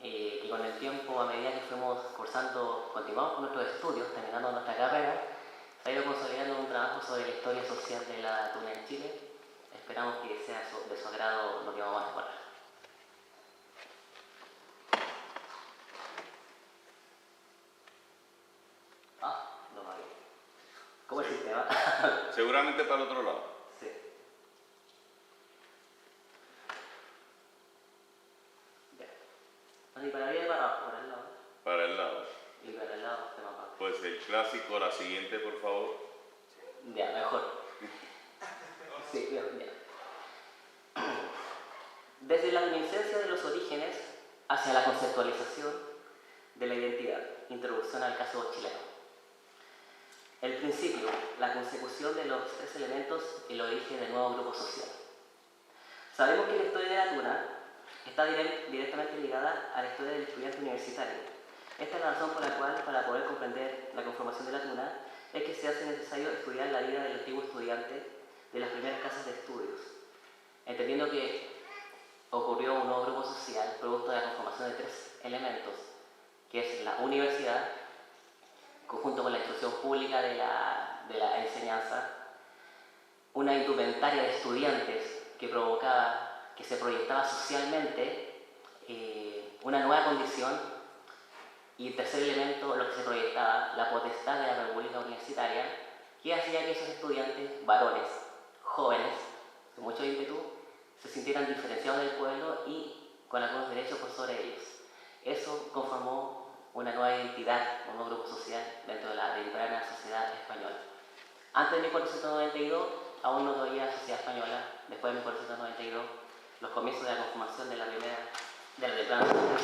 que con el tiempo, a medida que fuimos cursando, continuamos con nuestros estudios, terminando nuestra carrera, se ha ido consolidando un trabajo sobre la historia social de la tuna en Chile. Esperamos que sea de su agrado lo que vamos a explorar. No va bien. ¿Cómo es el sistema? Seguramente para el otro lado. Sí. Ya. ¿Y para arriba y para abajo? ¿Para el lado? Para el lado. Y para el lado, tema aparte. Pues el clásico, la siguiente, por favor. Ya, mejor. Sí, bien, ya. Desde la reminiscencia de los orígenes hacia la conceptualización de la identidad. Introducción al caso chileno. El principio, la consecución de los tres elementos y el origen del nuevo grupo social. Sabemos que la historia de la tuna está directamente ligada a la historia del estudiante universitario. Esta es la razón por la cual, para poder comprender la conformación de la tuna, es que se hace necesario estudiar la vida del antiguo estudiante de las primeras casas de estudios, entendiendo que ocurrió un nuevo grupo social producto de la conformación de tres elementos, que es la universidad, conjunto con la instrucción pública de la enseñanza, una indumentaria de estudiantes que provocaba, que se proyectaba socialmente una nueva condición, y el tercer elemento, lo que se proyectaba, la potestad de la república universitaria, que hacía que esos estudiantes, varones, jóvenes, de mucho ímpetu, se sintieran diferenciados del pueblo y con algunos derechos por sobre ellos. Eso conformó una nueva identidad, un nuevo grupo social dentro de la temprana sociedad española. Antes de 1492, aún no todavía sociedad española. Después de 1492, los comienzos de la conformación de la temprana sociedad española.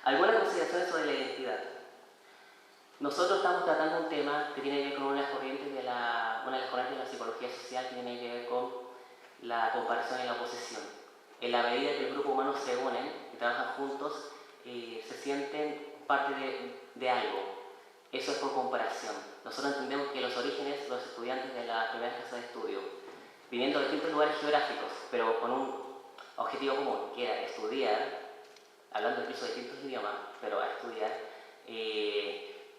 Algunas consideraciones sobre la identidad. Nosotros estamos tratando un tema que tiene que ver con una de las corrientes de la psicología social, que tiene que ver con la comparación y la oposición. En la medida que el grupo humano se unen y trabajan juntos, se sienten parte de algo. Eso es por comparación. Nosotros entendemos que los orígenes, los estudiantes de la primera casa de estudio, viniendo de distintos lugares geográficos, pero con un objetivo común, que era estudiar, hablando incluso de distintos idiomas, pero a estudiar,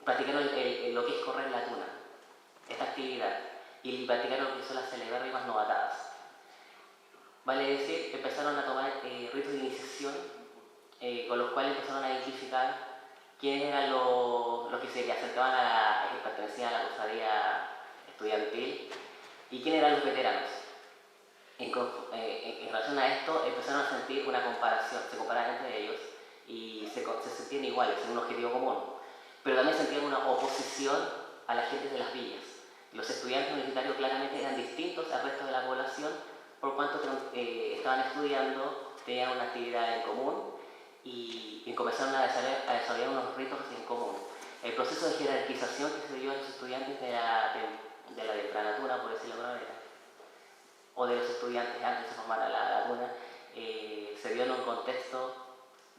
practicaron lo que es correr la tuna, esta actividad, y practicaron lo que son las celebérrimas novatadas. Vale decir, empezaron a tomar ritos de iniciación, con los cuales empezaron a identificar quiénes eran los que se acercaban que pertenecían a la cofradía estudiantil y quiénes eran los veteranos. En relación a esto, empezaron a sentir una comparación, se comparaban entre ellos y se sentían iguales en un objetivo común, pero también sentían una oposición a la gente de las villas. Los estudiantes universitarios claramente eran distintos al resto de la población, por cuanto estaban estudiando, tenían una actividad en común y comenzaron a desarrollar unos ritos en común. El proceso de jerarquización que se dio en los estudiantes de la temprana tuna, por decirlo de alguna manera, o de los estudiantes antes de se formara la tuna, se dio en un contexto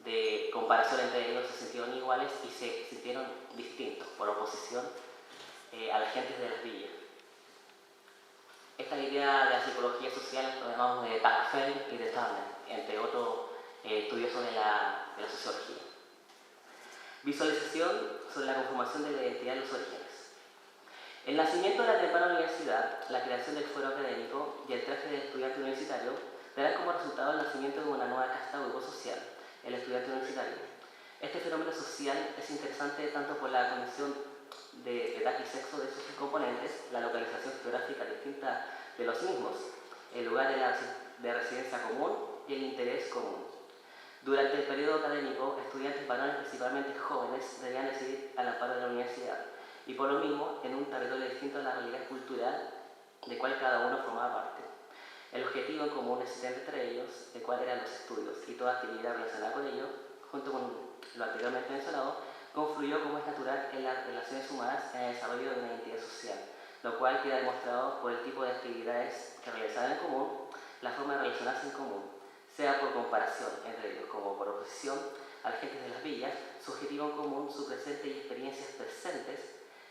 de comparación entre ellos, se sintieron iguales y se sintieron distintos por oposición a la gente de las villas. Esta idea de la psicología social lo llamamos de Tacfel y de Turner, entre otros estudiosos de la sociología. Visualización sobre la conformación de la identidad de los orígenes. El nacimiento de la temprana universidad, la creación del fuero académico y el traje del estudiante universitario darán como resultado el nacimiento de una nueva casta o grupo social, el estudiante universitario. Este fenómeno social es interesante tanto por la condición de edad y sexo de sus componentes, la localización geográfica distinta de los mismos, el lugar de residencia común y el interés común. Durante el periodo académico, estudiantes varones, principalmente jóvenes, debían decidir al amparo de la universidad, y por lo mismo en un territorio distinto a la realidad cultural de cual cada uno formaba parte. El objetivo en común existente entre ellos, de cuál eran los estudios y toda actividad relacionada con ello, junto con lo anteriormente mencionado, confluyó como es natural en las relaciones humanas en el desarrollo de una identidad social, lo cual queda demostrado por el tipo de actividades que realizaban en común, la forma de relacionarse en común, sea por comparación entre ellos como por oposición a la gente de las villas, su objetivo en común, su presente y experiencias presentes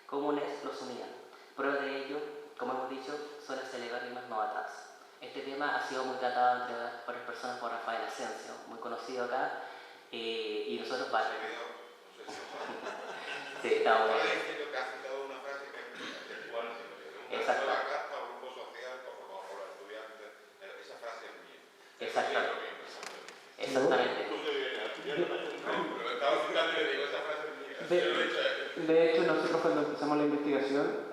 comunes los unían. Prueba de ello, como hemos dicho, son las celebérrimas novatadas. Este tema ha sido muy tratado entre varias personas por Rafael Asensio, muy conocido acá, y nosotros varios. Sí, está bueno. Estaba diciendo que ha citado una frase que es textual, Exacto. una carta a un grupo social como los estudiantes. Esa frase es mía. Exactamente. Exactamente. Pero estaba citando y le digo, esa frase es mía. De hecho, nosotros cuando empezamos la investigación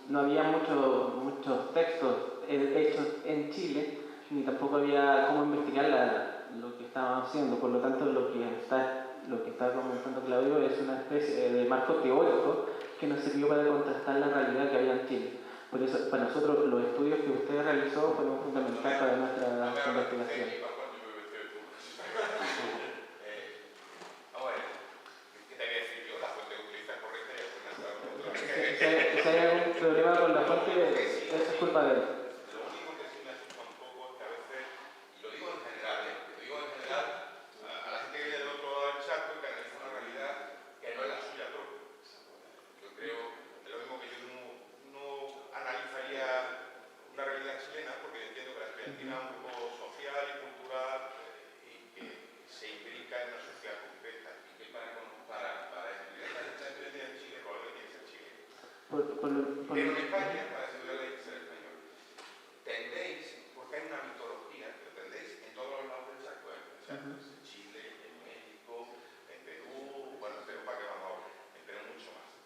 no había muchos textos hechos en Chile, ni tampoco había cómo investigar lo que estábamos haciendo. Por lo tanto, lo que está comentando Claudio es una especie de marco teórico que nos sirvió para contrastar la realidad que había en Chile. Por eso, para nosotros, los estudios que usted realizó fueron fundamentales para nuestra investigación. Si hay algún problema con la fuente, es culpa de él. Lo único que sí me asusta un poco es que a veces, y lo digo en general, a la gente que viene del otro lado del charco y que analiza una realidad que no es la suya propia. Yo creo, es lo mismo que yo no analizaría una realidad chilena, porque entiendo que la Argentina es un grupo social y cultural y que se imbrica en una sociedad concreta y que para estudiar la experiencia en Chile probablemente tiene que ser chileno. Pero en España, para estudiar la ser español, tendéis, porque hay una mitología, que lo tendéis en todos los lados del charco, o sea, en Chile, en México, en Perú, bueno, en Perú para qué vamos a hablar, en Perú mucho más.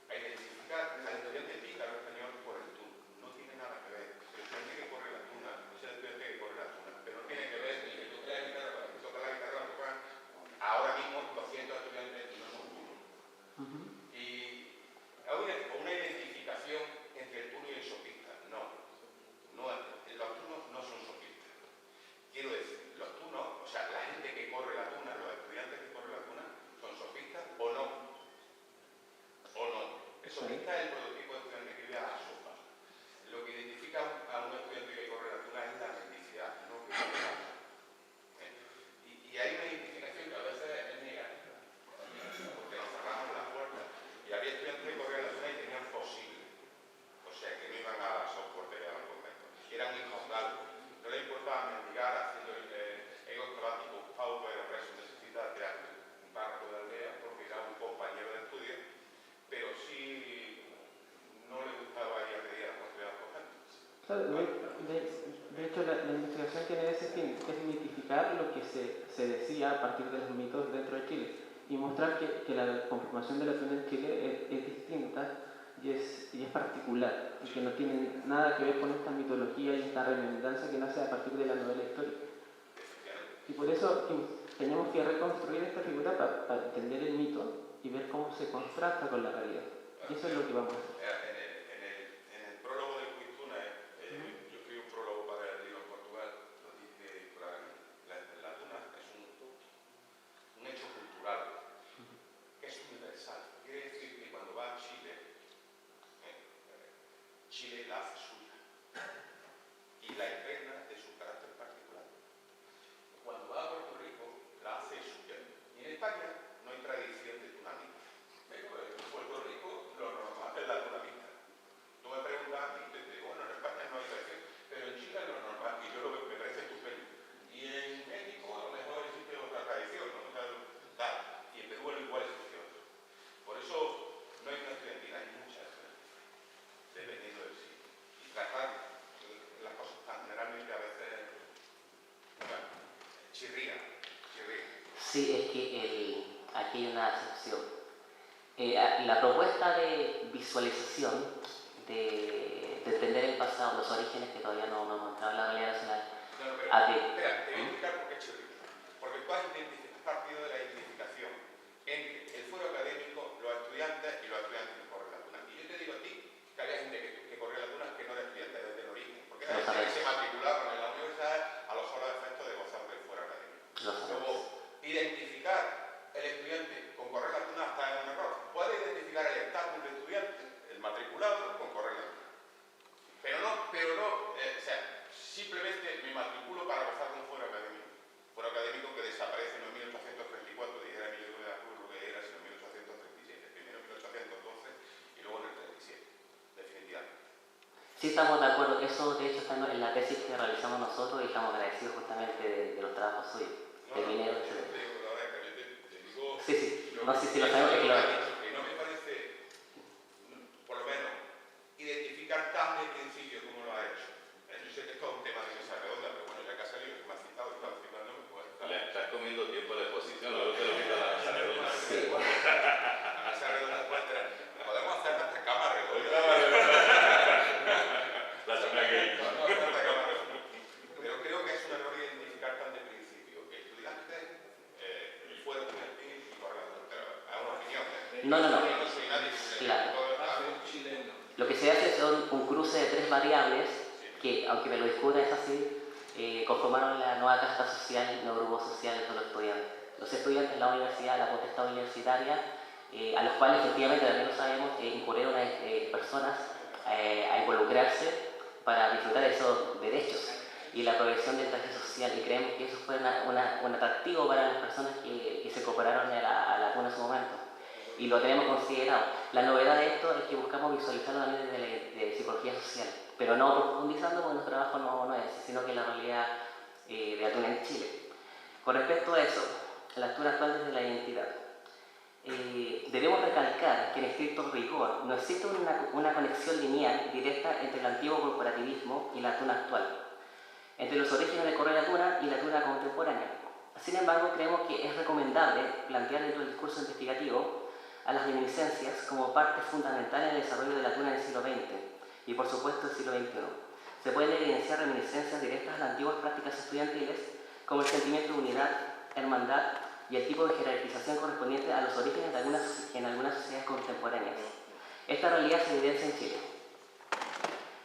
A identificar al estudiante mexicano español por el turno. No tiene nada que ver. El estudiante que corre la tuna, no es el estudiante que corre la tuna, pero no tiene que ver ni que toque la guitarra, para que toque la guitarra, ahora mismo 200 estudiantes y no son turno. Y una identificación entre el turno y el sopista. Los turnos no son sopistas. Quiero decir, los turnos, o sea, la gente que corre la tuna, los estudiantes que corren la tuna, son sopistas o no. El sopista es el prototipo de estudiante que vive a la sopa. Lo que identifica a un estudiante que corre la tuna es la mendicidad, no que vive a la sopa. Y hay una identificación que a veces es negativa, porque nos cerramos las puertas. Y había estudiantes que corrían la tuna y tenían posible. O sea, que no iban a la soportería al convento. Eran hijos galgos. No le importaba mendigar haciendo ego escolástico pauco de preso. Necesita teatro, un párroco de aldea, porque era un compañero de estudio, pero sí no le gustaba ir a pedir a la posterior al convento. De hecho, la investigación tiene ese fin, que es mitificar lo que se decía a partir de los mitos dentro de Chile y mostrar que la conformación de la tuna en Chile es distinta y es particular y que no tiene nada que ver con esta mitología y esta redundancia que nace a partir de la novela histórica. Y por eso tenemos que reconstruir esta figura para entender el mito y ver cómo se contrasta con la realidad. Y eso es lo que vamos a hacer. En el prólogo del Cuistuna, yo escribí un prólogo para el libro en Portugal, lo dice por ahí, la tuna es un hecho cultural, que es universal. Quiere decir que cuando va a Chile, Chile la hace suya y la impregna de su carácter particular. Cuando va a Puerto Rico, la hace suya. Y en España no hay tradición de tunamita. Pero en Puerto Rico lo normal es la tunamita. Tú me preguntas a mí, te digo, bueno, en España no hay tradición, pero en Chile es lo normal y yo lo que me parece estupendo. Y en México a lo mejor existe otra tradición, ¿no? Tal. Y en Perú igual existe otra. Por eso no hay una estudiantina, hay muchas, dependiendo del sitio. Y tratar las cosas tan generalmente a veces, bueno, chirría. Sí, es que aquí hay una excepción. La propuesta de visualización, de entender el pasado, los orígenes que todavía no hemos entrado en la realidad nacional. No, pero, espera, te voy a explicar por qué chirría. Porque tú has partido de la identificación entre el fuero académico, los estudiantes y los estudiantes que corren la tuna. Y yo te digo a ti que había gente que corría la tuna que no era estudiante desde el origen. Porque era gente que se matricularon en la universidad a los solos efectos de gozar del fuero académico. Luego, identificar el estudiante con correr la tuna hasta es un error. Puede identificar el estatus de estudiante, el matriculado, con correr la tuna. Pero no, o sea, simplemente me matriculo para gozar de un fuero académico. Fuero académico que desaparece no en 1834, dijera Miguel de la Cruz lo que era, sino en 1837. Primero en 1812 y luego en el 37, definitivamente. Sí, Sí estamos de acuerdo, eso de hecho está en la tesis que realizamos nosotros y estamos agradecidos justamente de los trabajos suyos, del minero, etc. Sí, sí, no sé si lo sabemos, es que lo... Que no me parece, por lo menos, identificar tan de principio como lo ha hecho. Yo sé que esto es un tema de mesa redonda, pero bueno, ya que ha salido, que me ha citado, estaba citándome, pues está. Le estás comiendo tiempo de exposición, luego te lo quita la mesa redonda. Sí. La mesa redonda nuestra. Podemos hacer hasta cama redonda. La semana que viene. Pero creo que es un error identificar tan de principio que estudiantes fuera estudiantil y por la a una opinión. No. No soy nadie. Claro. Lo que se hace son un cruce de tres variables que, aunque me lo discuta, es así, conformaron la nueva casta social, el nuevo grupo social de los estudiantes. Los estudiantes en la universidad, la potestad universitaria, a los cuales efectivamente también lo sabemos, incurrieron personas a involucrarse para disfrutar de esos derechos y la progresión del traje social, y creemos que eso fue un atractivo para las personas que se incorporaron a la CUNA en su momento. Y lo tenemos considerado. La novedad de esto es que buscamos visualizarlo también desde la psicología social, pero no profundizando porque nuestro trabajo no es ese, sino que la realidad de Atuna en Chile. Con respecto a eso, la lectura actual desde la identidad. Debemos recalcar que en estricto rigor no existe una conexión lineal directa entre el antiguo corporativismo y la Atuna actual, entre los orígenes de Correa Atuna y la Atuna contemporánea. Sin embargo, creemos que es recomendable plantear dentro del discurso investigativo a las reminiscencias como parte fundamental en el desarrollo de la Atuna del siglo XX y, por supuesto, del siglo XXI. Se pueden evidenciar reminiscencias directas a las antiguas prácticas estudiantiles, como el sentimiento de unidad, hermandad y el tipo de jerarquización correspondiente a los orígenes en algunas sociedades contemporáneas. Esta realidad se evidencia en Chile.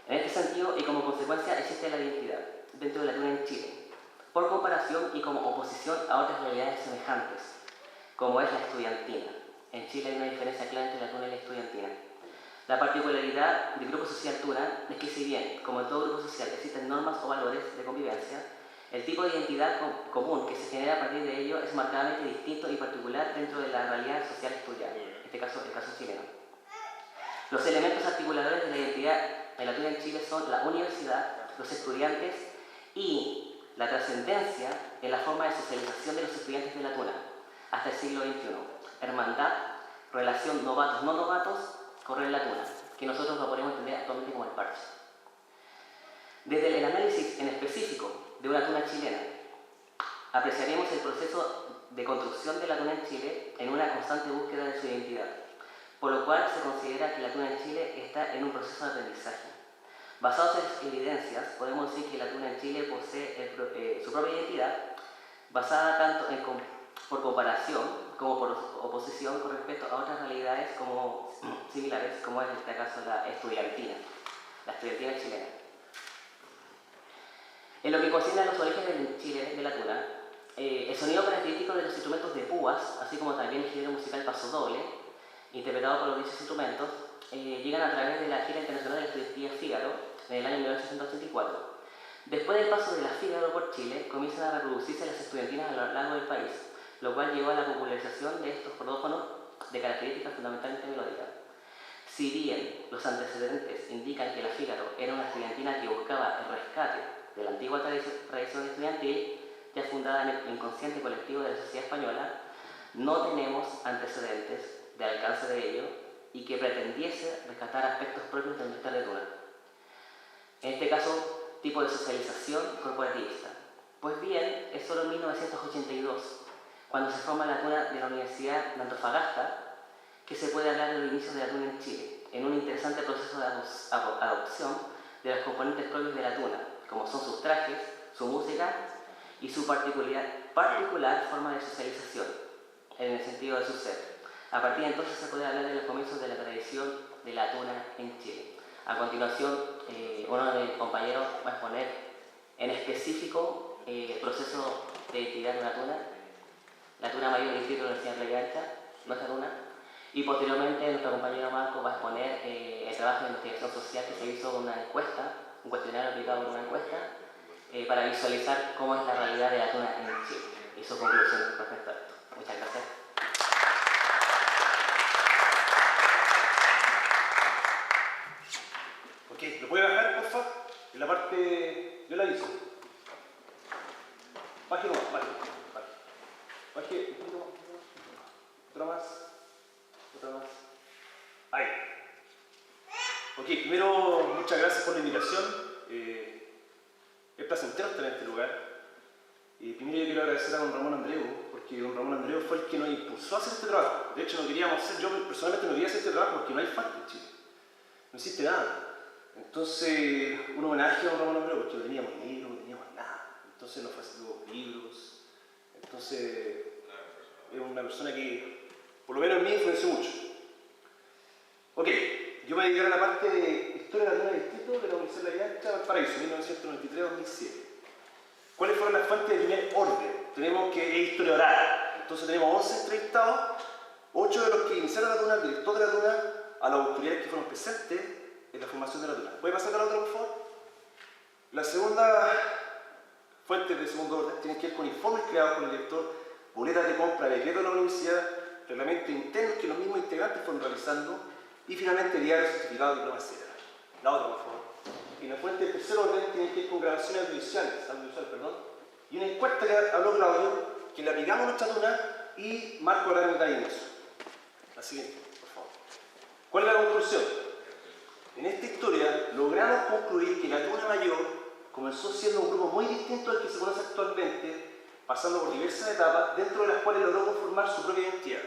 En este sentido, y como consecuencia, existe la identidad dentro de la Atuna en Chile, por comparación y como oposición a otras realidades semejantes, como es la estudiantina. En Chile hay una diferencia clara entre la Tuna y la estudiantina. La particularidad del grupo social Tuna es que, si bien, como en todo grupo social, existen normas o valores de convivencia, el tipo de identidad común que se genera a partir de ello es marcadamente distinto y particular dentro de la realidad social estudiada, en este caso el caso chileno. Los elementos articuladores de la identidad en la Tuna en Chile son la universidad, los estudiantes y la trascendencia en la forma de socialización de los estudiantes de la Tuna hasta el siglo XXI. Hermandad, relación novatos-no novatos, correr la Tuna, que nosotros lo podemos entender actualmente como el parche. Desde el análisis en específico de una Tuna chilena, apreciaremos el proceso de construcción de la Tuna en Chile en una constante búsqueda de su identidad, por lo cual se considera que la Tuna en Chile está en un proceso de aprendizaje. Basados en las evidencias, podemos decir que la Tuna en Chile posee su propia identidad, basada tanto por comparación como por oposición con respecto a otras realidades similares, como es en este caso la estudiantina chilena. En lo que concierne a los orígenes en Chile de la Tuna, el sonido característico de los instrumentos de púas, así como también el género musical pasodoble, interpretado por los dichos instrumentos, llegan a través de la gira internacional de la estudiantina Fígaro en el año 1984. Después del paso de la Fígaro por Chile, comienzan a reproducirse las estudiantinas a lo largo del país, lo cual llevó a la popularización de estos cordófonos de características fundamentalmente melódicas. Si bien los antecedentes indican que la Fígaro era una estudiantina que buscaba el rescate de la antigua tradición estudiantil, ya fundada en el inconsciente colectivo de la sociedad española, no tenemos antecedentes de alcance de ello y que pretendiese rescatar aspectos propios del Universidad de Tuna. En este caso, tipo de socialización corporativista. Pues bien, es solo en 1982, cuando se forma la Tuna de la Universidad de Antofagasta, que se puede hablar de los inicios de la Tuna en Chile, en un interesante proceso de adopción de los componentes propios de la Tuna, como son sus trajes, su música y su particular forma de socialización, en el sentido de su ser. A partir de entonces se puede hablar de los comienzos de la tradición de la Tuna en Chile. A continuación, uno de mis compañeros va a exponer en específico el proceso de identidad de la Tuna mayor del distrito de la Universidad de Playa Ancha, nuestra Tuna, y posteriormente nuestro compañero Marco va a exponer el trabajo de investigación social que se hizo con una encuesta, un cuestionario aplicado por una encuesta, para visualizar cómo es la realidad de la Tuna en Chile y sus conclusiones respecto a esto. Muchas gracias. Ok, ¿lo puede bajar? bajé. Otra más. Ahí. Ok, primero, muchas gracias por la invitación. Es placentero estar en este lugar. Primero yo quiero agradecer a don Ramón Andreu, porque don Ramón Andreu fue el que nos impulsó a hacer este trabajo. De hecho, no queríamos hacer, yo personalmente no quería hacer este trabajo porque no hay falta en Chile. No existe nada. Entonces, un homenaje a don Ramón Andreu, porque no teníamos libros, no teníamos nada. Entonces nos facilitó libros. Entonces, es una persona que, por lo menos en mí, influenció mucho. Ok, yo me dedicaré a la parte de Historia de la Tuna del Distrito de la Universidad de La Yancha, Valparaíso, 1993-2007. ¿Cuáles fueron las fuentes de primer orden? Tenemos que es historia oral. Entonces tenemos 11 entrevistados, 8 de los que iniciaron la tuna, el director de la tuna, a las autoridades que fueron presentes en la formación de la tuna. ¿Puede pasar a la otra, por favor? La segunda fuente de segundo orden tiene que ver con informes creados por el director, boletas de compra, decretos de la universidad, reglamentos internos que los mismos integrantes fueron realizando y finalmente diarios, certificados de diploma, etc. La otra, por favor. Y la fuente de tercer orden tiene que ver con grabaciones audiovisuales, y una encuesta que habló Claudio, que le aplicamos a nuestra tuna y Marco hará detalle en eso. La siguiente, por favor. ¿Cuál es la conclusión? En esta historia logramos concluir que la tuna mayor comenzó siendo un grupo muy distinto al que se conoce actualmente, pasando por diversas etapas, dentro de las cuales logró conformar su propia identidad,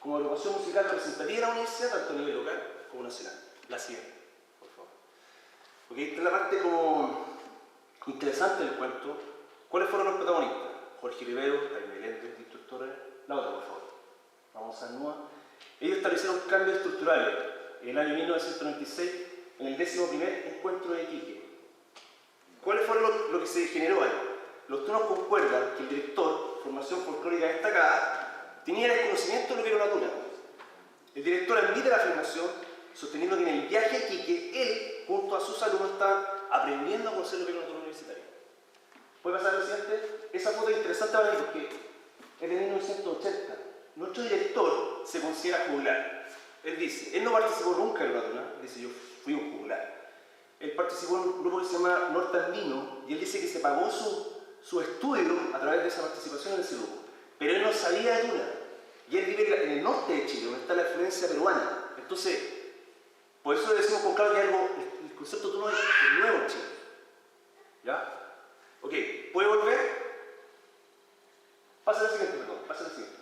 como agrupación musical representativa de la universidad, tanto a nivel local como nacional. La siguiente, por favor. Porque esta es la parte como interesante del cuento. ¿Cuáles fueron los protagonistas? Jorge Rivero, Jaime Meléndez, Víctor Torres. La otra, por favor. Vamos a NUA. Ellos establecieron cambios estructurales en el año 1996 en el 11º encuentro de Iquique. ¿Cuáles fueron lo que se generó ahí? Los turnos concuerdan que el director, formación folclórica destacada, tenía el conocimiento de lo que era una tuna. El director admite la afirmación, sosteniendo que en el viaje a Iquique, él, junto a sus alumnos, estaba aprendiendo a conocer lo que era una tuna universitaria. ¿Puede pasar lo siguiente? Esa foto es interesante para mí porque es de 1980. Nuestro director se considera juglar. Él dice, él no participó nunca en una tuna, dice yo fui un juglar. Él participó en un grupo que se llama Norteandino y él dice que se pagó su estudio a través de esa participación en ese grupo. Pero él no sabía de tuna. Y él vive en el norte de Chile, donde está la influencia peruana. Entonces, por eso le decimos con claro que algo, el concepto tuna es nuevo en Chile. ¿Ya? Ok, ¿puede volver? Pasa la siguiente, perdón, pasa la siguiente.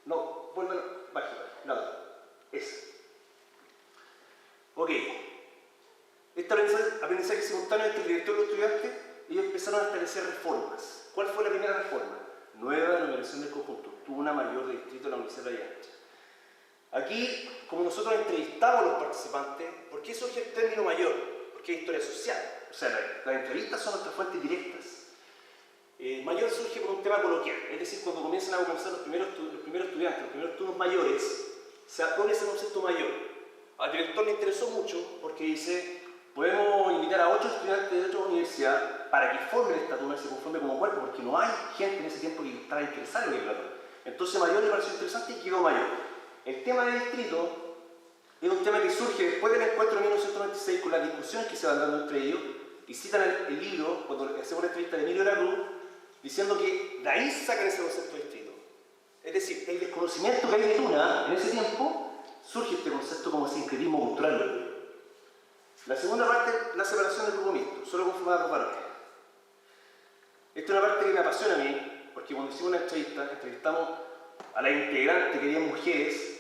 No, vuelve, baje, nada. Esa. Ok. Este aprendizaje simultáneo entre el director y los estudiantes, ellos empezaron a establecer reformas. ¿Cuál fue la primera reforma? Nueva numeración del conjunto, tuna mayor de distrito de la Universidad de La Yancha. Aquí, como nosotros entrevistamos a los participantes, ¿por qué surge el término mayor? Porque es historia social. O sea, las entrevistas son nuestras fuentes directas. Mayor surge por un tema coloquial, es decir, cuando comienzan a conversar los primeros estudiantes, los primeros turnos mayores, se apropia ese concepto mayor. Al director le interesó mucho porque dice, podemos invitar a 8 estudiantes de otra universidad para que formen esta tuna y se conforme como cuerpo, porque no hay gente en ese tiempo que estaba interesada en la tuna. Entonces mayor le pareció interesante y quedó mayor. El tema del distrito es un tema que surge después del encuentro de 1996 con las discusiones que se van dando entre ellos, y citan el libro, cuando hacemos la entrevista de Emilio Aragú, diciendo que de ahí sacan ese concepto de distrito. Es decir, el desconocimiento que hay de tuna en ese tiempo, surge este concepto como sincretismo cultural. La segunda parte, la separación del grupo mixto, solo conformada por varones. Esta es una parte que me apasiona a mí, porque cuando hicimos una entrevista, entrevistamos a la integrante que eran mujeres,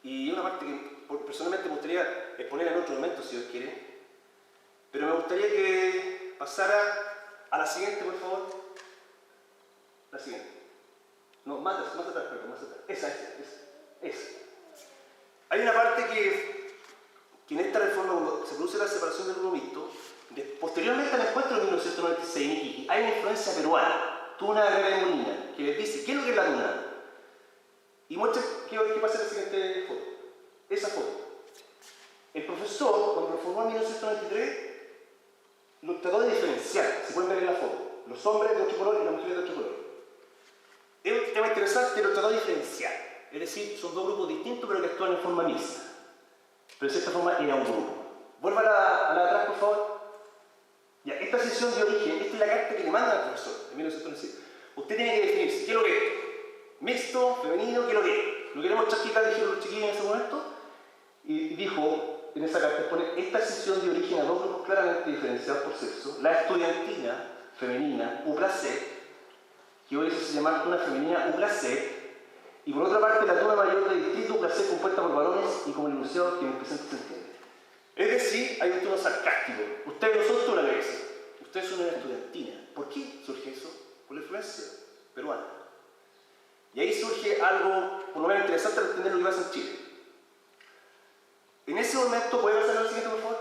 y una parte que personalmente me gustaría exponer en otro momento, si Dios quiere, pero me gustaría que pasara a la siguiente, por favor. La siguiente. No, más atrás, perdón, más atrás. Esa. Hay una parte que en esta reforma, cuando se produce la separación del grupo mixto, posteriormente al encuentro de 1996 en Iquique, hay una influencia peruana, Tuna de Molina, que les dice, ¿qué es lo que es la tuna? Y muestra qué pasa en la siguiente foto. Esa foto. El profesor, cuando lo formó en 1993, lo trató de diferenciar, se pueden ver en la foto, los hombres de otro color y las mujeres de otro color. Es un tema interesante que lo trató de diferenciar, es decir, son dos grupos distintos pero que actúan en forma mixta. Pero de cierta forma era un grupo. Vuelva a la de atrás, por favor. Ya, esta sesión de origen, esta es la carta que le mandan al profesor en 1996. Usted tiene que definirse, ¿qué es lo que es? mixto, femenino, ¿qué es lo que es? ¿Lo queremos chaquicar? Dijeron los chiquillos en ese momento. Y dijo, en esa carta pone, esta sección de origen a dos grupos claramente diferenciados por sexo, la estudiantina femenina, UPLACET, que hoy se llama una femenina UPLACET, y por otra parte la tuna mayor de distrito UPLACET compuesta por varones y como el enunciado que en el presente se entiende. Es decir, hay un tono sarcástico. Ustedes no son tuna cabeza, ustedes son una estudiantina. ¿Por qué surge eso? Por la influencia peruana. Y ahí surge algo por lo menos interesante para entender lo que pasa en Chile. En ese momento, ¿puede pasar lo siguiente, por favor?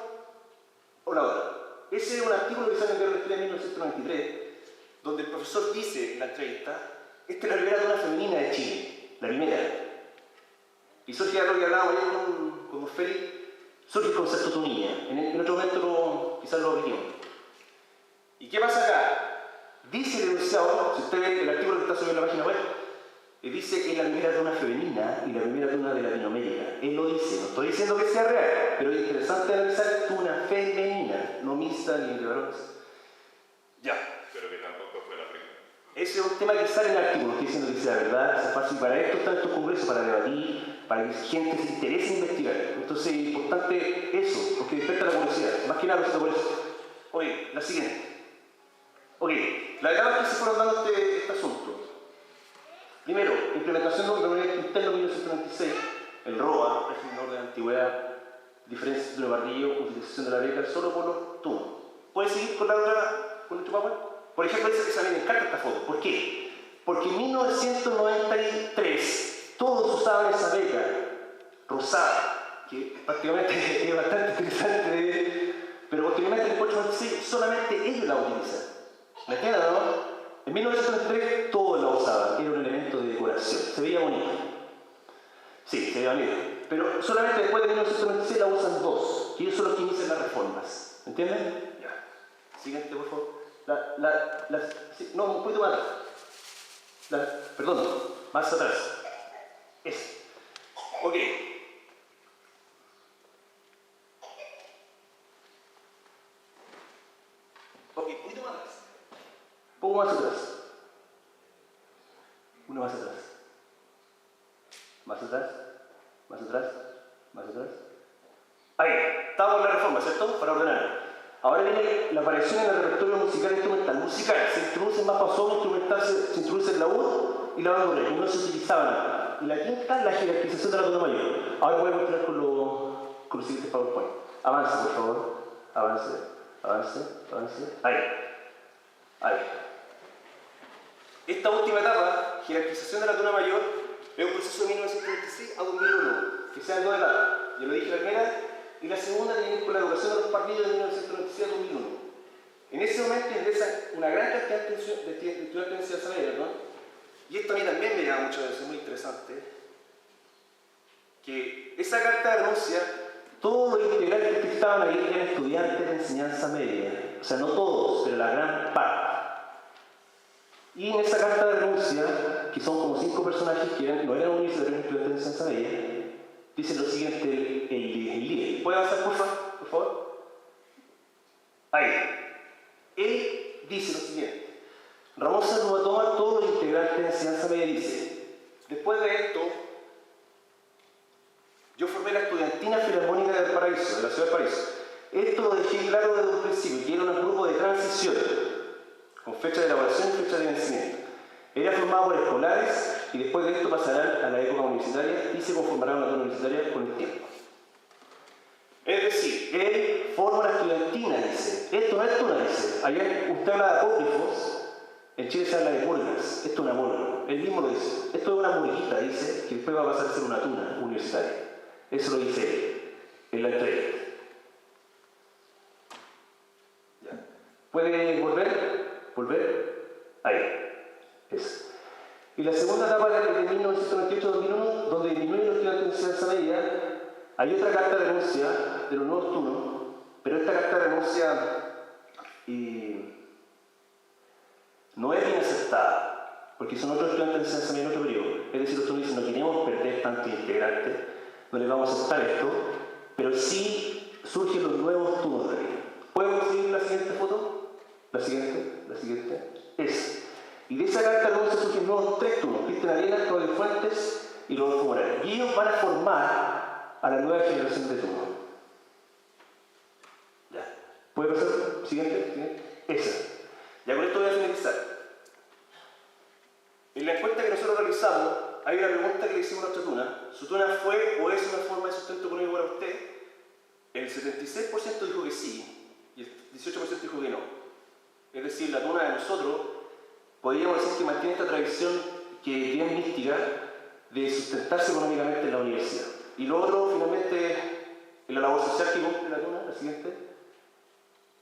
Hola, ahora. Ese es un artículo que sale en el Diario de 1993, donde el profesor dice en la entrevista, esta es la primera tuna femenina de Chile, la primera. Y surge algo que hablábamos ayer con don Félix, surge el concepto tunilla. En otro momento quizás lo apliquemos. ¿Y qué pasa acá? Dice el enunciado, si usted ve el artículo que está subido en la página web, dice que es la primera tuna femenina y la primera tuna de Latinoamérica. Él lo dice, no estoy diciendo que sea real, pero es interesante analizar tuna femenina, no mixta ni entre varones. Ya. Pero que tampoco fue la primera. Ese es un tema que sale en el artículo, estoy diciendo que sea verdad, sea fácil. Para esto están estos congresos, para debatir, para que gente se interese en investigar. Entonces es importante eso, porque despierta la curiosidad. Más que nada por eso. Oye, la siguiente. Ok, las etapas que se fueron dando este asunto. Primero, implementación de un reglamento interno 1996, el ROA, régimen de orden de antigüedad, diferencia de título de barrillo, utilización de la beca solo por los tunos. ¿Puedes seguir con la otra, con nuestro PowerPoint? Por ejemplo, dice que se me encanta esta foto. ¿Por qué? Porque en 1993 todos usaban esa beca rosada, que prácticamente es bastante interesante, pero posteriormente en el 1996 solamente ellos la utilizan. ¿Me entienden, no? En 1993 todos la usaban, era un elemento de decoración, se veía bonito. Sí, se veía bonito. Pero solamente después de 1996 la usan dos, que ellos son los que inician las reformas. ¿Me entienden? Ya. Siguiente, por favor. Sí, no, un poquito más atrás. Perdón, más atrás. Eso. Ok. Ok, un poquito más atrás. Un poco más atrás. Uno más atrás. Más atrás. Más atrás. Más atrás. Ahí. Estamos en la reforma, ¿cierto? Para ordenar. Ahora viene la aparición en el repertorio musical instrumental. Musical. Se introduce más paso instrumental, se introduce en la 1 y la banda que no se utilizaban. Y la quinta, la jerarquización de la tona mayor. Ahora voy a continuar con los siguientes PowerPoint. Avance, por favor. Avance. Avance. Avance. Ahí. Ahí. Esta última etapa, jerarquización de la tona mayor, es un proceso de 1996 a 2001, que sea en dos etapas. Yo lo dije la primera, y la segunda tiene que ver con la educación de los partidos de 1996 a 2001. En ese momento ingresa una gran cantidad de estudiantes de enseñanza media, ¿no? Y esto a mí también me llama mucho la atención, muy interesante, que esa carta de renuncia, todos los integrantes que estaban ahí eran estudiantes de enseñanza media. O sea, no todos, pero la gran parte. Y en esa carta de renuncia, que son como 5 personajes que no eran universitarios, estudiantes de enseñanza media, dice lo siguiente el líder. ¿Puede avanzar, por favor? Ahí. Él dice lo siguiente. Ramón Salud toma todos los integrantes de enseñanza media y dice, después de esto, yo formé la estudiantina filarmónica del Paraíso, de la ciudad de Paraíso. Esto lo dejé claro desde un principio, que era un grupo de transición, con fecha de elaboración y fecha de vencimiento. Era formado por escolares y después de esto pasarán a la época universitaria y se conformarán a la universitaria con el tiempo. Es decir, él forma la estudiantina, dice. Esto no es tuna, dice. Ayer usted habla de apócrifos, en Chile se habla de murgas. Esto es una murga. Él mismo lo dice. Esto es una murguita, dice, que después va a pasar a ser una tuna universitaria. Eso lo dice él, en la entrevista. Ya. ¿Puede volver? Ahí. Eso. Y la segunda etapa de 1998-2001, donde disminuyen los estudiantes de enseñanza media, hay otra carta de renuncia de los nuevos turnos, pero esta carta de renuncia no es bien aceptada, porque son otros estudiantes de enseñanza media en otro periodo. Es decir, los turnos dicen, no queremos perder tantos integrantes, no les vamos a aceptar esto, pero sí surgen los nuevos turnos de ahí. ¿Puedo conseguir la siguiente foto? La siguiente. Es. Y de esa carta luego se surgen nuevos 3 turnos. Cristian Arenas, Claudio Fuentes y Rodolfo Morales. Y ellos van a formar a la nueva generación de tuna. Ya. ¿Puede pasar? Siguiente. Esa. Ya con esto voy a finalizar. En la encuesta que nosotros realizamos, hay una pregunta que le hicimos a nuestra tuna. ¿Su tuna fue o es una forma de sustento económico para usted? El 76% dijo que sí y el 18% dijo que no. Es decir, la tuna de nosotros, podríamos decir que mantiene esta tradición que es bien mística de sustentarse económicamente en la universidad. Y lo otro, finalmente, es la labor social que cumple la tuna, la siguiente.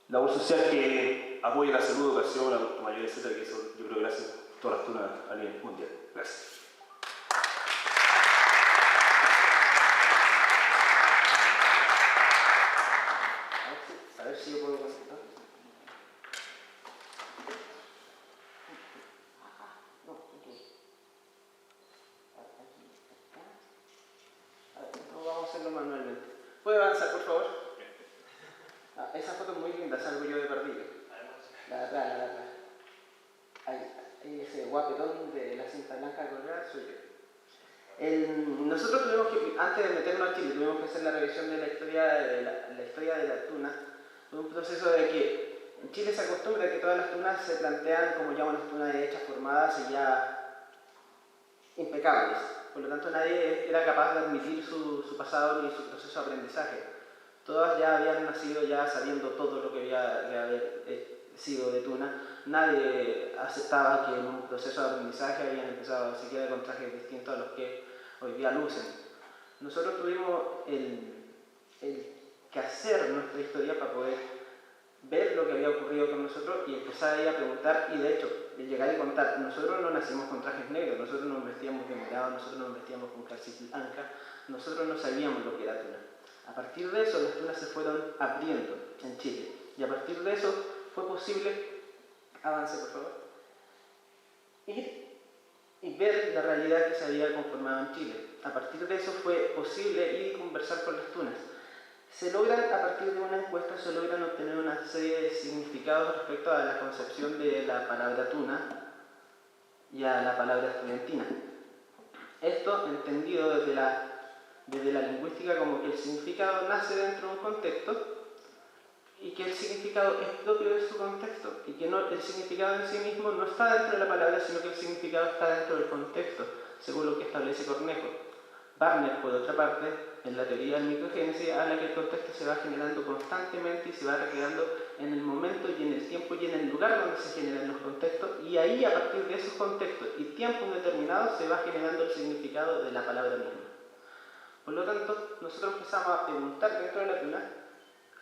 Labor social que apoya la salud, educación, adulto mayor, etc. Que eso yo creo que gracias a todas las tunas a nivel mundial. Gracias. A ver si yo puedo contestar. No, no, vamos a hacerlo manualmente. ¿Puede avanzar, por favor? Esa foto es muy linda, salgo yo de perdido. La de atrás. Ahí ese guapetón de la cinta blanca colgada soy yo. Nosotros tuvimos que, antes de meternos a Chile, tuvimos que hacer la revisión de la historia de la tuna. Fue un proceso de que en Chile se acostumbra que todas las tunas se plantean como ya unas tunas hechas, formadas y ya impecables. Por lo tanto, nadie era capaz de admitir su pasado ni su proceso de aprendizaje. Todas ya habían nacido ya sabiendo todo lo que había de haber sido de tuna. Nadie aceptaba que en un proceso de aprendizaje habían empezado siquiera con trajes distintos a los que hoy día lucen. Nosotros tuvimos el que hacer nuestra historia para poder ver lo que había ocurrido con nosotros y empezar ahí a preguntar, y de hecho, llegar y contar, nosotros no nacimos con trajes negros, nosotros nos vestíamos de morado, nosotros nos vestíamos con calcita blanca, nosotros no sabíamos lo que era tuna. A partir de eso, las tunas se fueron abriendo en Chile, y a partir de eso fue posible, avance por favor, ir y ver la realidad que se había conformado en Chile. A partir de eso fue posible ir y conversar con las tunas. Se logran, a partir de una encuesta, se logran obtener una serie de significados respecto a la concepción de la palabra tuna y a la palabra estudiantina. Esto entendido desde la lingüística como que el significado nace dentro de un contexto y que el significado es propio de su contexto y que el significado en sí mismo no está dentro de la palabra, sino que el significado está dentro del contexto, según lo que establece Cornejo. Barner, por otra parte, en la teoría del microgénesis, habla que el contexto se va generando constantemente y se va recreando en el momento y en el tiempo y en el lugar donde se generan los contextos, y ahí, a partir de esos contextos y tiempos determinados, se va generando el significado de la palabra misma. Por lo tanto, nosotros empezamos a preguntar dentro de la tuna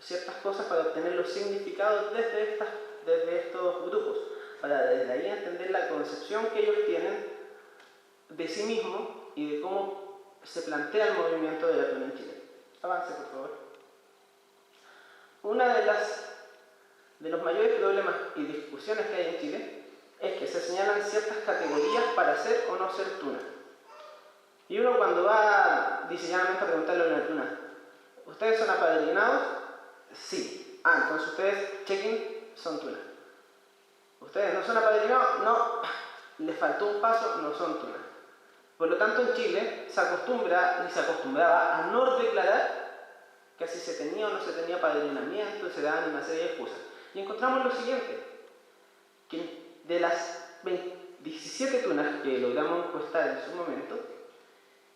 ciertas cosas para obtener los significados desde estos grupos, para desde ahí entender la concepción que ellos tienen de sí mismos y de cómo se plantea el movimiento de la tuna en Chile. Avance, por favor. Uno de los mayores problemas y discusiones que hay en Chile es que se señalan ciertas categorías para ser o no ser tuna. Y uno, cuando va diseñadamente a preguntarle a una tuna, ¿ustedes son apadrinados? Sí. Entonces ustedes, check-in, son tuna. ¿Ustedes no son apadrinados? No. Les faltó un paso, no son tuna. Por lo tanto, en Chile se acostumbra y se acostumbraba a no declarar que si se tenía o no se tenía apadrinamiento, se daban una serie de excusas. Y encontramos lo siguiente, que de las 17 tunas que logramos encuestar en su momento,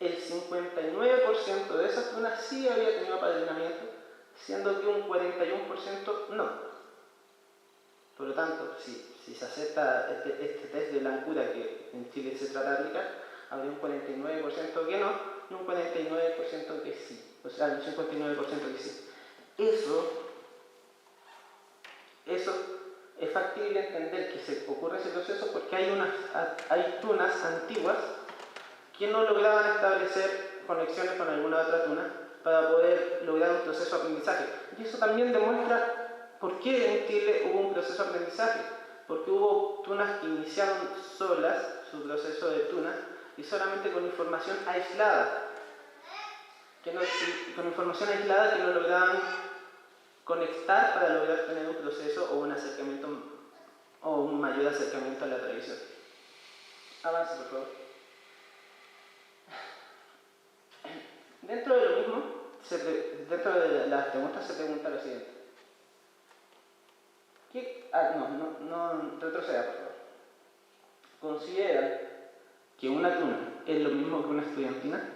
el 59% de esas tunas sí había tenido apadrinamiento, siendo que un 41% no. Por lo tanto, si se acepta este test de blancura que en Chile se trata de aplicar, habría un 49% que no y un 49% que sí. O sea, un 59% que sí. Eso es factible entender que se ocurre ese proceso porque hay tunas antiguas que no lograban establecer conexiones con alguna otra tuna para poder lograr un proceso de aprendizaje. Y eso también demuestra por qué en Chile hubo un proceso de aprendizaje. Porque hubo tunas que iniciaron solas su proceso de tuna y solamente con información aislada. Con información aislada que no lograban conectar para lograr tener un proceso o un acercamiento o un mayor acercamiento a la tradición. Avance, por favor. Dentro de lo mismo, dentro de las preguntas se pregunta lo siguiente. No, retroceda, por favor. ¿Consideran que una tuna es lo mismo que una estudiantina?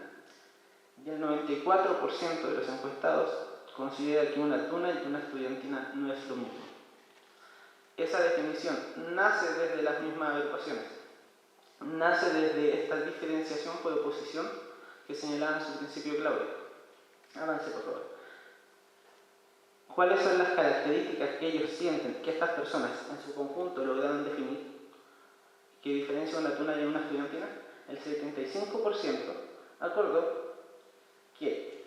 Y el 94% de los encuestados considera que una tuna y una estudiantina no es lo mismo. Esa definición nace desde las mismas agrupaciones, nace desde esta diferenciación por oposición que señalaba en su principio Claudia. Avance, por favor. ¿Cuáles son las características que ellos sienten que estas personas en su conjunto lograron definir que diferencia una tuna y una estudiantina? El 75% acordó que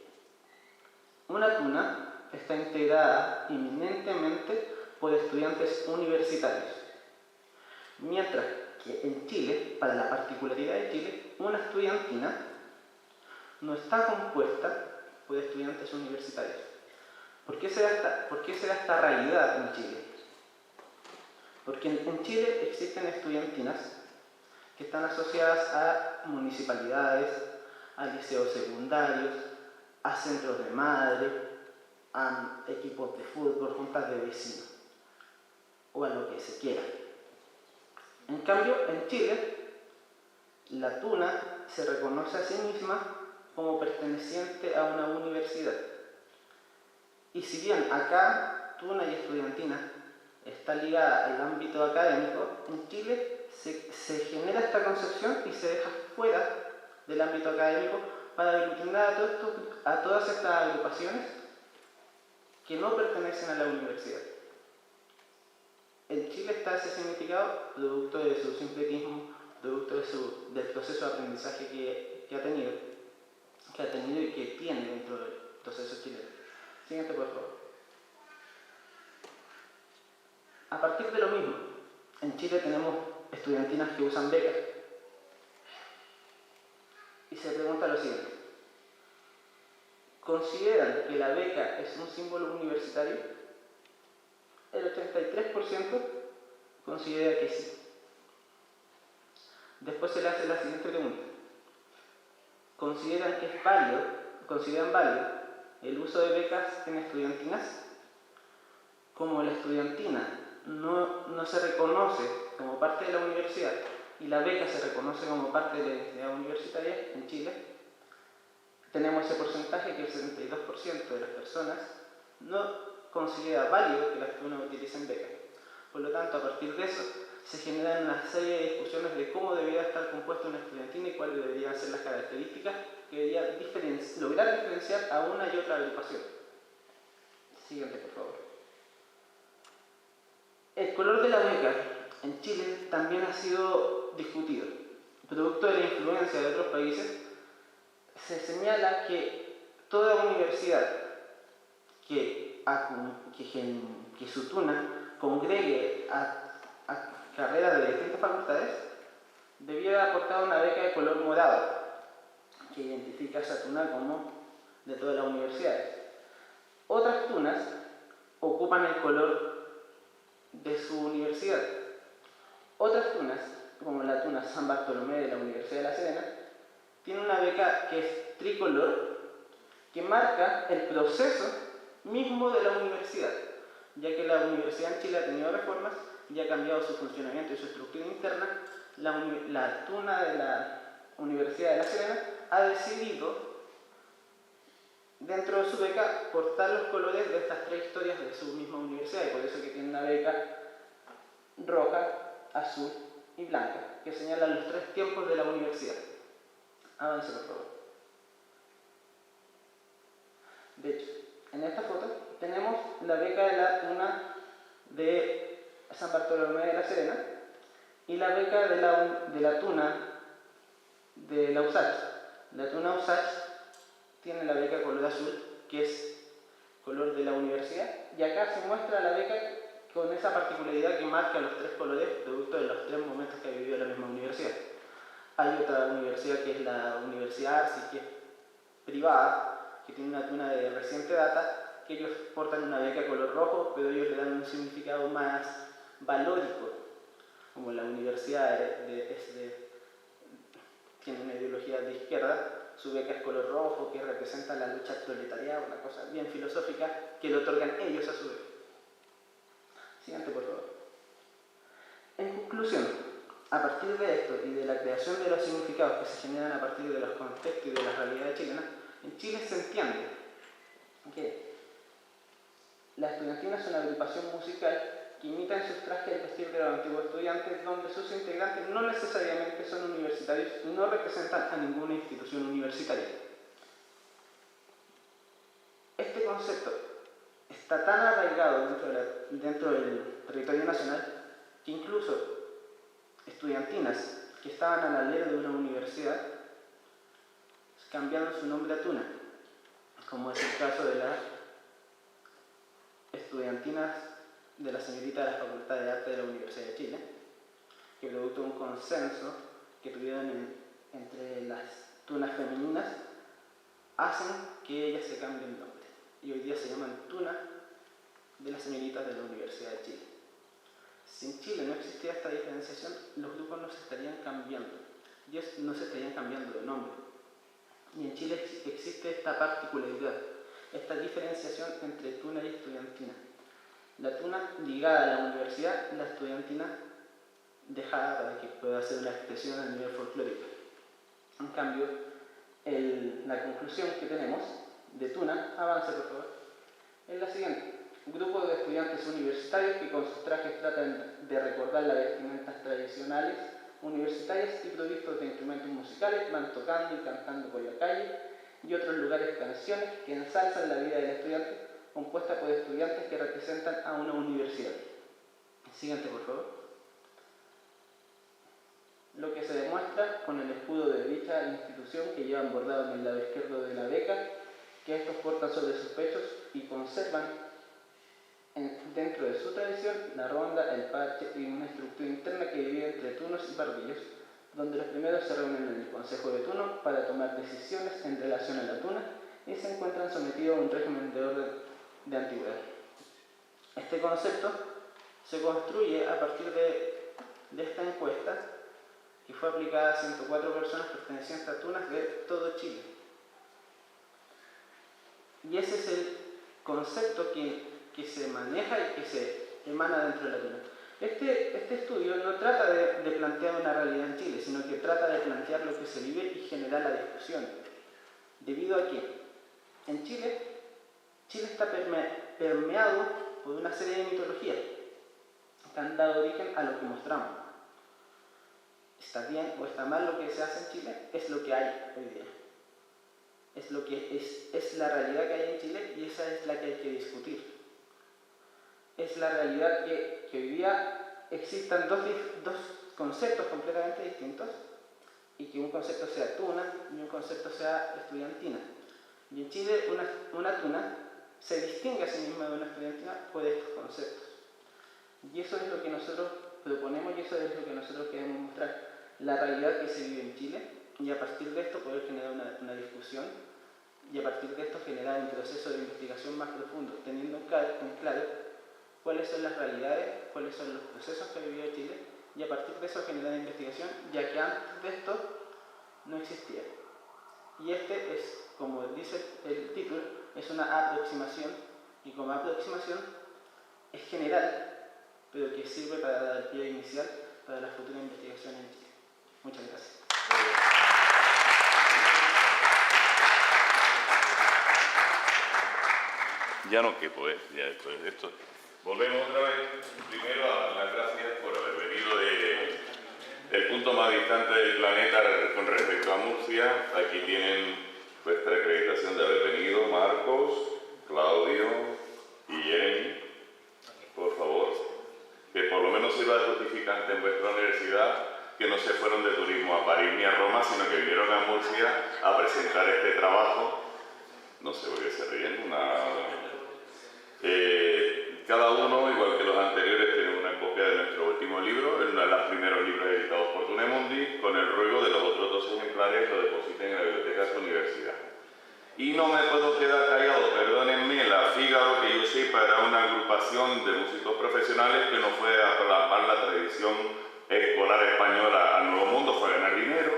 una tuna está integrada eminentemente por estudiantes universitarios, mientras que en Chile, para la particularidad de Chile, una estudiantina no está compuesta por estudiantes universitarios. ¿Por qué se da esta realidad en Chile? Porque en Chile existen estudiantinas que están asociadas a municipalidades, a liceos secundarios, a centros de madre, a equipos de fútbol, juntas de vecinos, o a lo que se quiera. En cambio, en Chile, la tuna se reconoce a sí misma como perteneciente a una universidad. Y si bien acá tuna y estudiantina está ligada al ámbito académico, en Chile se genera esta concepción y se deja fuera del ámbito académico para aglutinar a todas estas agrupaciones que no pertenecen a la universidad. En Chile está ese significado producto de su sincretismo, producto del proceso de aprendizaje que ha tenido y que tiene dentro del proceso chileno. Siguiente, por favor. A partir de lo mismo, en Chile tenemos estudiantinas que usan becas. Y se pregunta lo siguiente. ¿Consideran que la beca es un símbolo universitario? El 83% considera que sí. Después se le hace la siguiente pregunta. ¿Consideran válido el uso de becas en estudiantinas? Como la estudiantina no se reconoce como parte de la universidad y la beca se reconoce como parte de la identidad universitaria en Chile, tenemos ese porcentaje que el 72% de las personas no considera válido que las tunas utilicen becas. Por lo tanto, a partir de eso, se generan una serie de discusiones de cómo debería estar compuesta una estudiantina y cuáles deberían ser las características que debería lograr diferenciar a una y otra agrupación. Siguiente, por favor. El color de la beca en Chile también ha sido discutido. Producto de la influencia de otros países, se señala que toda universidad que su tuna congregue a carreras de distintas facultades debiera aportar una beca de color morado que identifica a esa tuna como de todas las universidades. Otras tunas ocupan el color de su universidad. Otras tunas, como la tuna San Bartolomé de la Universidad de La Serena, tiene una beca que es tricolor, que marca el proceso mismo de la universidad, ya que la universidad en Chile ha tenido reformas y ha cambiado su funcionamiento y su estructura interna. La tuna de la Universidad de La Serena ha decidido, dentro de su beca, portar los colores de estas tres historias de su misma universidad, y por eso que tiene una beca roja, azul y blanca, que señalan los tres tiempos de la universidad. Avance, por favor. De hecho, en esta foto tenemos la beca de la tuna de San Bartolomé de La Serena y la beca de la tuna de la USACH. La tuna USACH tiene la beca color azul, que es color de la universidad, y acá se muestra la beca con esa particularidad que marca los tres colores producto de los tres momentos que ha vivido la misma universidad. Hay otra universidad que es la Universidad Arci, que es privada, que tiene una tuna de reciente data, que ellos portan una beca color rojo, pero ellos le dan un significado más valórico, como la universidad tiene una ideología de izquierda, su beca es color rojo, que representa la lucha proletariada, una cosa bien filosófica, que le otorgan ellos a su vez. Siguiente, por favor. En conclusión, a partir de esto y de la creación de los significados que se generan a partir de los contextos y de las realidades chilenas, en Chile se entiende que la estudiantina es una agrupación musical que imita en sus trajes el vestir de los antiguos estudiantes, donde sus integrantes no necesariamente son universitarios y no representan a ninguna institución universitaria. Este concepto está tan arraigado dentro del territorio nacional que incluso estudiantinas que estaban a la alera de una universidad cambiaron su nombre a Tuna, como es el caso de las estudiantinas de la señorita de la Facultad de Arte de la Universidad de Chile, que producto de un consenso que tuvieron entre las tunas femeninas, hacen que ellas se cambien el nombre. Y hoy día se llaman Tuna de las señoritas de la Universidad de Chile. Si en Chile no existiera esta diferenciación, los grupos no se estarían cambiando, no se estarían cambiando de nombre. Y en Chile existe esta particularidad, esta diferenciación entre tuna y estudiantina. La tuna ligada a la universidad, la estudiantina dejada para que pueda hacer una expresión a nivel folclórico. En cambio, la conclusión que tenemos de Tuna, avance por favor, es la siguiente. Un grupo de estudiantes universitarios que con sus trajes tratan de recordar las vestimentas tradicionales universitarias y provistos de instrumentos musicales, van tocando y cantando por la calle y otros lugares canciones que ensalzan la vida del estudiante, compuesta por estudiantes que representan a una universidad. Siguiente, por favor. Lo que se demuestra con el escudo de dicha institución que llevan bordado en el lado izquierdo de la beca, que estos portan sobre sus pechos y conservan dentro de su tradición la ronda, el parche y una estructura interna que divide entre tunos y parvillos, donde los primeros se reúnen en el Consejo de Tuno para tomar decisiones en relación a la tuna y se encuentran sometidos a un régimen de orden de antigüedad. Este concepto se construye a partir de esta encuesta que fue aplicada a 104 personas pertenecientes a tunas de todo Chile. Y ese es el concepto que se maneja y que se emana dentro de la tuna. Este estudio no trata de plantear una realidad en Chile, sino que trata de plantear lo que se vive y generar la discusión. Debido a que en Chile está permeado por una serie de mitologías que han dado origen a lo que mostramos. Está bien o está mal lo que se hace en Chile, es lo que hay hoy día. Es lo que es la realidad que hay en Chile y esa es la que hay que discutir. Es la realidad que hoy día existan dos conceptos completamente distintos y que un concepto sea tuna y un concepto sea estudiantina. Y en Chile una tuna se distingue a sí misma de una estudiantina por estos conceptos. Y eso es lo que nosotros proponemos y eso es lo que nosotros queremos mostrar. La realidad que se vive en Chile y a partir de esto poder generar una discusión y a partir de esto generar un proceso de investigación más profundo, teniendo en claro cuáles son las realidades, cuáles son los procesos que ha vivido Chile y a partir de eso generar investigación, ya que antes de esto no existía. Y este es, como dice el título, es una aproximación y como aproximación es general, pero que sirve para dar el pie inicial para la futura investigación en Chile. Muchas gracias. Ya no quepo, ya después de esto. Volvemos otra vez. Primero a dar las gracias por haber venido del punto más distante del planeta con respecto a Murcia. Aquí tienen vuestra acreditación de haber venido, Marcos, Claudio y Jeremy. Por favor, que por lo menos sirva de justificante en vuestra universidad, que no se fueron de turismo a París ni a Roma, sino que vinieron a Murcia a presentar este trabajo. No sé por qué se ríen. Cada uno, igual que los anteriores, tiene una copia de nuestro último libro, uno de los primeros libros editados por Tunemundi, con el ruego de los otros 2 ejemplares lo depositen en la biblioteca de su universidad. Y no me puedo quedar callado, perdónenme, la Fígaro, que yo sepa, era una agrupación de músicos profesionales que no fue a plasmar la tradición escolar española al Nuevo Mundo, fue a ganar dinero.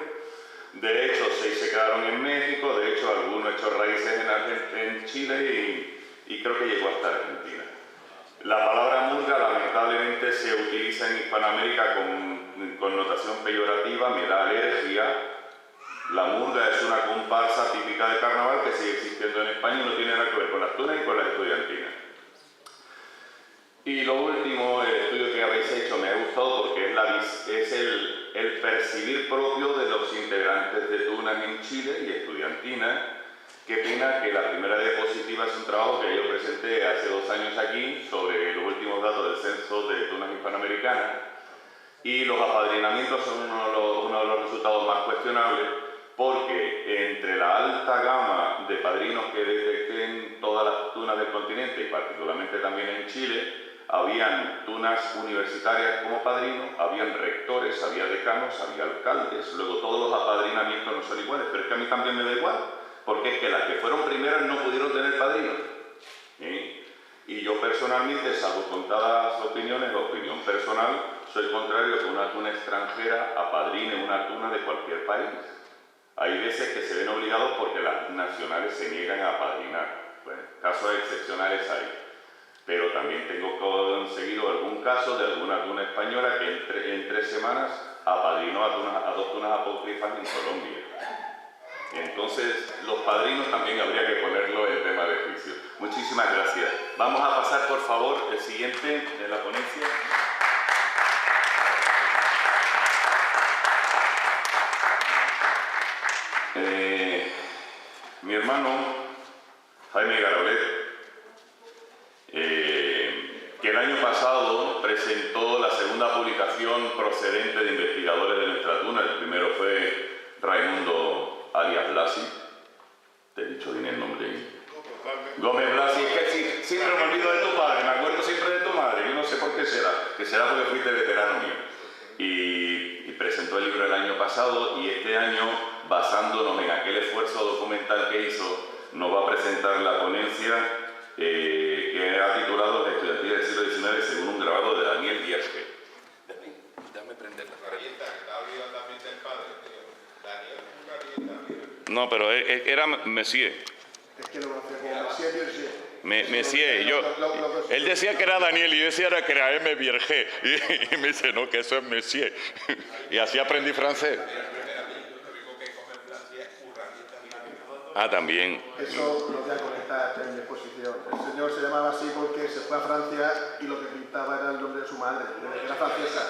De hecho, 6 se quedaron en México, de hecho, alguno echó raíces en Chile y creo que llegó hasta Argentina. La palabra murga lamentablemente se utiliza en Hispanoamérica con connotación peyorativa, me da alergia. La murga es una comparsa típica de carnaval que sigue existiendo en España y no tiene nada que ver con las tunas y con las estudiantinas. Y lo último, el estudio que habéis hecho me ha gustado porque es el percibir propio de los integrantes de tunas en Chile y estudiantinas. Qué pena que la primera diapositiva es un trabajo que yo presenté hace 2 años aquí sobre los últimos datos del censo de tunas hispanoamericanas y los apadrinamientos son uno de los resultados más cuestionables porque entre la alta gama de padrinos que detecté en todas las tunas del continente y particularmente también en Chile, habían tunas universitarias como padrinos, habían rectores, había decanos, había alcaldes, luego todos los apadrinamientos no son iguales, pero es que a mí también me da igual, porque es que las que fueron primeras no pudieron tener padrinos. Y yo personalmente, salvo contadas opiniones, opinión personal, soy contrario que una tuna extranjera apadrine una tuna de cualquier país. Hay veces que se ven obligados porque las nacionales se niegan a apadrinar. Bueno, casos excepcionales hay. Pero también tengo conseguido algún caso de alguna tuna española que en 3 semanas apadrinó a 2 tunas apócrifas en Colombia. Entonces, los padrinos también habría que ponerlo en tema de juicio. Muchísimas gracias. Vamos a pasar, por favor, el siguiente de la ponencia. Mi hermano, Jaime Garolet, que el año pasado presentó la segunda publicación procedente de investigadores de nuestra tuna. El primero fue Raimundo alias Blasi. Te he dicho bien el nombre. Gómez Blasi. Es que siempre me olvido de tu padre, me acuerdo siempre de tu madre. Yo no sé por qué será. Que será porque fuiste veterano mío. Y presentó el libro el año pasado y este año, basándonos en aquel esfuerzo documental que hizo, nos va a presentar la ponencia que ha titulado La estudiantina del siglo XIX según un grabado de Daniel Díaz G. Déjame prender la Garieta, que está olvidado también del padre, tío. Daniel es un Garieta. No, pero era Messier. Es que lo conocía como Messier. Messier, él decía que era Daniel y yo decía que era M. Vierge. Y me dice, no, que eso es Messier. Y así aprendí francés. Ah, también. Eso lo voy a conectar en mi exposición. El señor se llamaba así porque se fue a Francia y lo que pintaba era el nombre de su madre, era francesa.